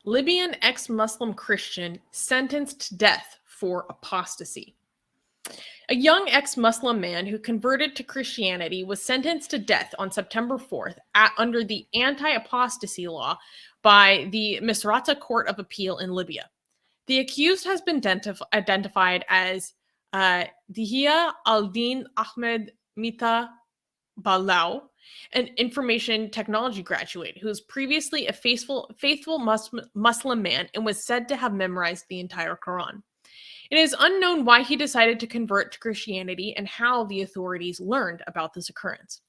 Libyan ex-Muslim Christian sentenced to death for apostasy. A young ex-Muslim man who converted to Christianity was sentenced to death on September 4th under the anti-apostasy law by the Misrata Court of Appeal in Libya. The accused has been identified as Dhiaa al-Din Ahmed Miftah Balao, an information technology graduate who was previously a faithful Muslim man and was said to have memorized the entire Quran. It is unknown why he decided to convert to Christianity and how the authorities learned about this occurrence.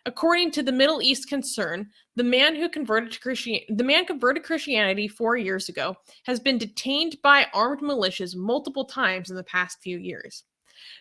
According to the Middle East Concern, the man converted to Christianity 4 years ago has been detained by armed militias multiple times in the past few years.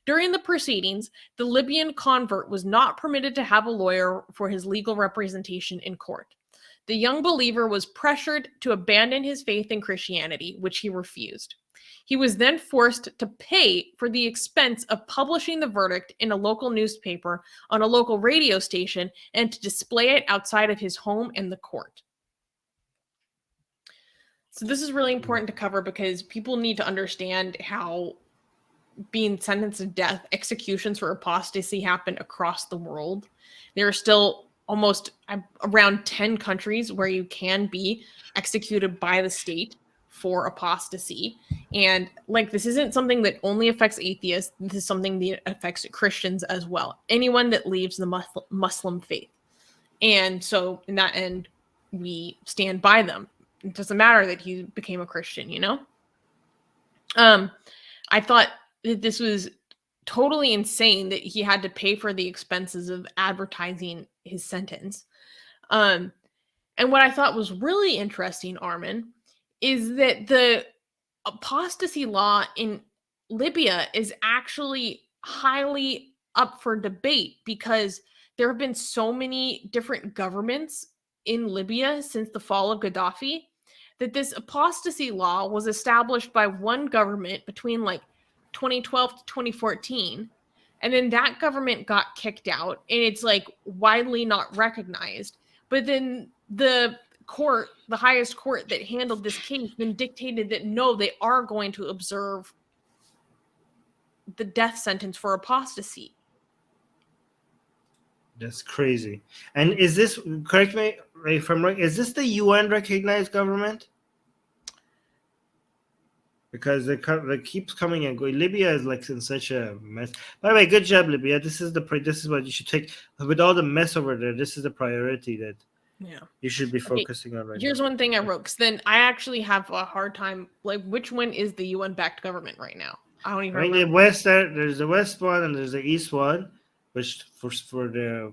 During the proceedings, the Libyan convert was not permitted to have a lawyer for his legal representation in court. The young believer was pressured to abandon his faith in Christianity, which he refused. He was then forced to pay for the expense of publishing the verdict in a local newspaper, on a local radio station, and to display it outside of his home and the court. So this is really important to cover because people need to understand how being sentenced to death, executions for apostasy happen across the world. There are still almost around 10 countries where you can be executed by the state for apostasy. And this isn't something that only affects atheists. This is something that affects Christians as well. Anyone that leaves the Muslim faith. And so in that end, we stand by them. It doesn't matter that he became a Christian, I thought that this was totally insane that he had to pay for the expenses of advertising his sentence. And what I thought was really interesting, Armin, is that the apostasy law in Libya is actually highly up for debate because there have been so many different governments in Libya since the fall of Gaddafi that this apostasy law was established by one government between 2012 to 2014, and then that government got kicked out and it's widely not recognized. But then the highest court that handled this case then dictated that no, they are going to observe the death sentence for apostasy. That's crazy. And is this, correct me if I'm wrong, is this the UN recognized government? Because it keeps coming and going. Libya is in such a mess. By the way, good job, Libya. This is what you should take. With all the mess over there, this is the priority that you should be focusing on right now. Here's one thing I wrote, because then I actually have a hard time, which one is the UN-backed government right now? I don't even remember. There's the West one and there's the East one, which for the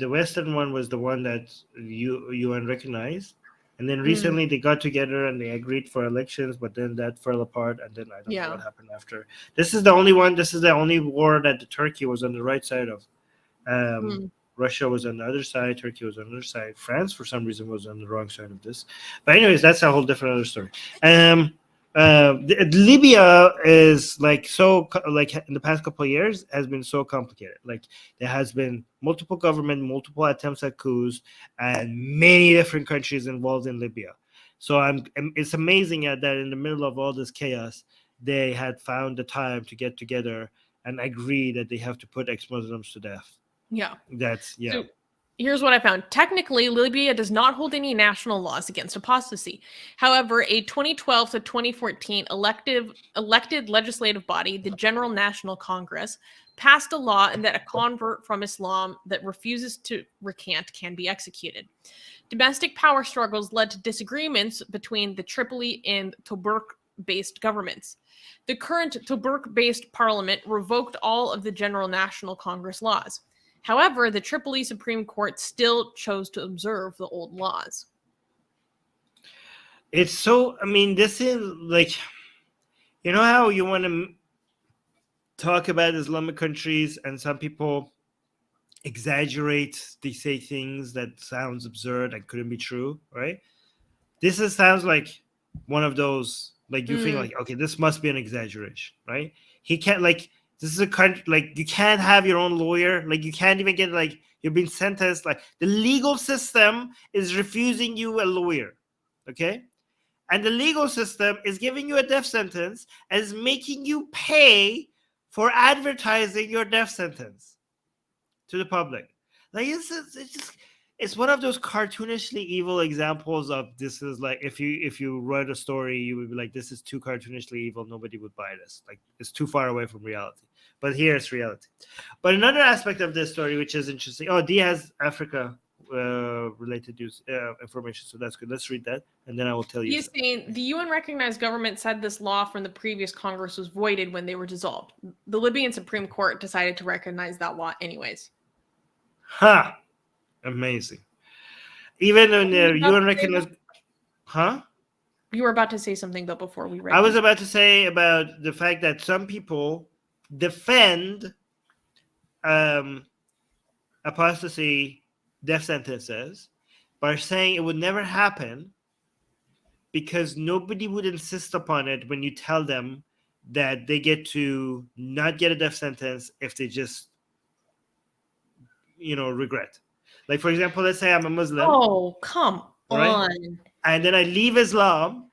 Western one was the one that UN recognized. And then recently they got together and they agreed for elections, but then that fell apart. And then I don't know what happened after. This is the only one. This is the only war that Turkey was on the right side of. Russia was on the other side. Turkey was on the other side. France, for some reason, was on the wrong side of this. But anyways, that's a whole different other story. Libya is in the past couple of years has been so complicated. There has been multiple government, multiple attempts at coups, and many different countries involved in Libya. So it's amazing that in the middle of all this chaos, they had found the time to get together and agree that they have to put ex-Muslims to death. Yeah. So, here's what I found. Technically, Libya does not hold any national laws against apostasy. However, a 2012 to 2014 elected legislative body, the General National Congress, passed a law that a convert from Islam that refuses to recant can be executed. Domestic power struggles led to disagreements between the Tripoli and Tobruk-based governments. The current Tobruk-based parliament revoked all of the General National Congress laws. However, the Tripoli Supreme Court still chose to observe the old laws. It's so, this is how you want to talk about Islamic countries and some people exaggerate, they say things that sounds absurd and couldn't be true, right? This sounds like one of those, you think okay, this must be an exaggeration, right? He can't, this is a country, you can't have your own lawyer. You can't even get, you're being sentenced. The legal system is refusing you a lawyer, okay? And the legal system is giving you a death sentence and is making you pay for advertising your death sentence to the public. Like it's one of those cartoonishly evil examples of this is like if you read a story, you would be like, this is too cartoonishly evil, nobody would buy this. Like it's too far away from reality. But here it's reality. But another aspect of this story, which is interesting, Dhiaa has Africa related news information, so that's good. Let's read that, and then I will tell you. He's saying the UN recognized government said this law from the previous Congress was voided when they were dissolved. The Libyan Supreme Court decided to recognize that law anyways. Ha! Amazing. Even when the UN recognized, You were about to say something though before we read. I was about to say about the fact that some people defend apostasy death sentences by saying it would never happen because nobody would insist upon it when you tell them that they get to not get a death sentence if they just regret. Like, for example, let's say I'm a Muslim. Oh, come on. And then I leave Islam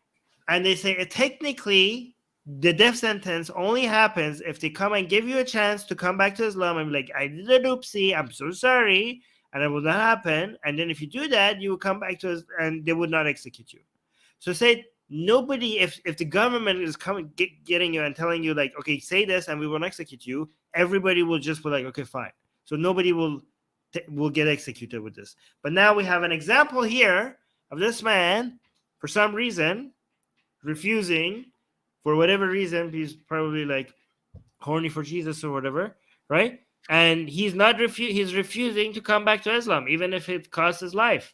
and they say technically the death sentence only happens if they come and give you a chance to come back to Islam and be like, I did an oopsie, I'm so sorry, and it will not happen. And then if you do that, you will come back to us and they would not execute you. So say nobody, if the government is coming, getting you and telling you like, okay, say this and we won't execute you, everybody will just be like, okay, fine. So nobody will get executed with this. But now we have an example here of this man, for some reason, refusing, for whatever reason, he's probably like horny for Jesus or whatever, right? And he's refusing to come back to Islam, even if it costs his life.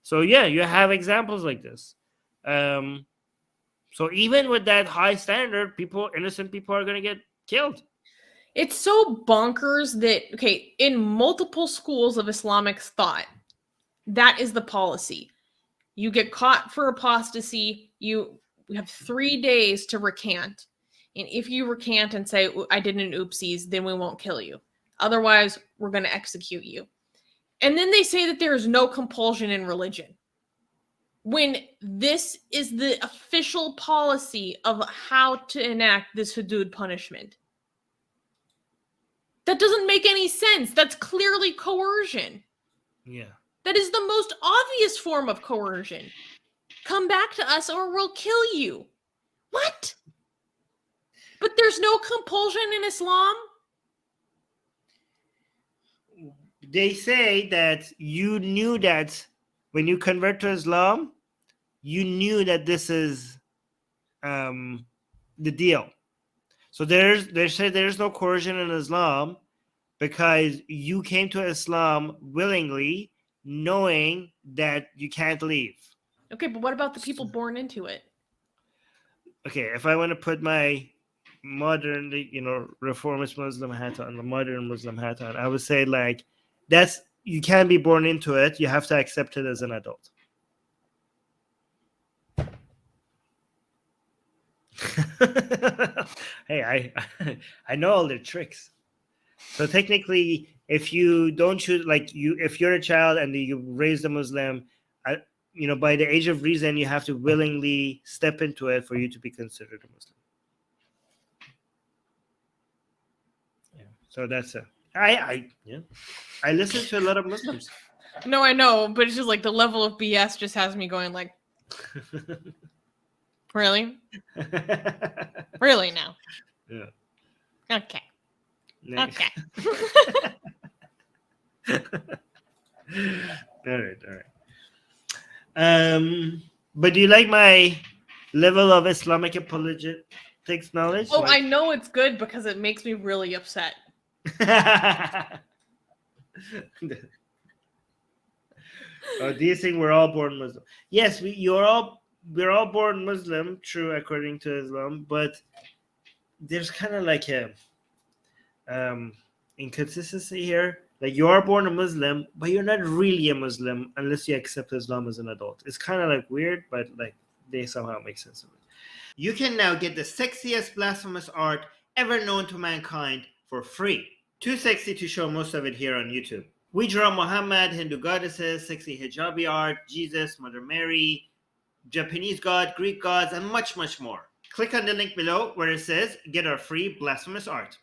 So yeah, you have examples like this. So even with that high standard, innocent people are going to get killed. It's so bonkers that, okay, in multiple schools of Islamic thought, that is the policy. You get caught for apostasy, you have 3 days to recant. And if you recant and say, I did an oopsies, then we won't kill you. Otherwise, we're going to execute you. And then they say that there is no compulsion in religion. When this is the official policy of how to enact this hudud punishment. That doesn't make any sense. That's clearly coercion. Yeah. That is the most obvious form of coercion. Come back to us or we'll kill you. What? But there's no compulsion in Islam? They say that you knew that when you convert to Islam, you knew that this is the deal. So they say there's no coercion in Islam because you came to Islam willingly, knowing that you can't leave. Okay, but what about the people born into it? Okay, if I want to put my modern, reformist Muslim hat on, the modern Muslim hat on, I would say like you can't be born into it. You have to accept it as an adult. Hey, I know all their tricks. So technically, if you don't choose, if you're a child and you raised a Muslim, by the age of reason, you have to willingly step into it for you to be considered a Muslim. Yeah. So that's I listen to a lot of Muslims. No, I know, but it's just like the level of BS just has me going like, really? Really now? Yeah. Okay. Nice. Okay. All right. But do you like my level of Islamic apologetics knowledge? Oh, I know it's good because it makes me really upset. Do you think we're all born Muslim? Yes, we're all born Muslim, true, according to Islam, but there's kind of like a inconsistency here. Like, you are born a Muslim, but you're not really a Muslim unless you accept Islam as an adult. It's kind of like weird, but like they somehow make sense of it. You can now get the sexiest blasphemous art ever known to mankind for free. Too sexy to show most of it here on YouTube. We draw Muhammad, Hindu goddesses, sexy hijabi art, Jesus, Mother Mary, Japanese god, Greek gods, and much, much more. Click on the link below where it says get our free blasphemous art.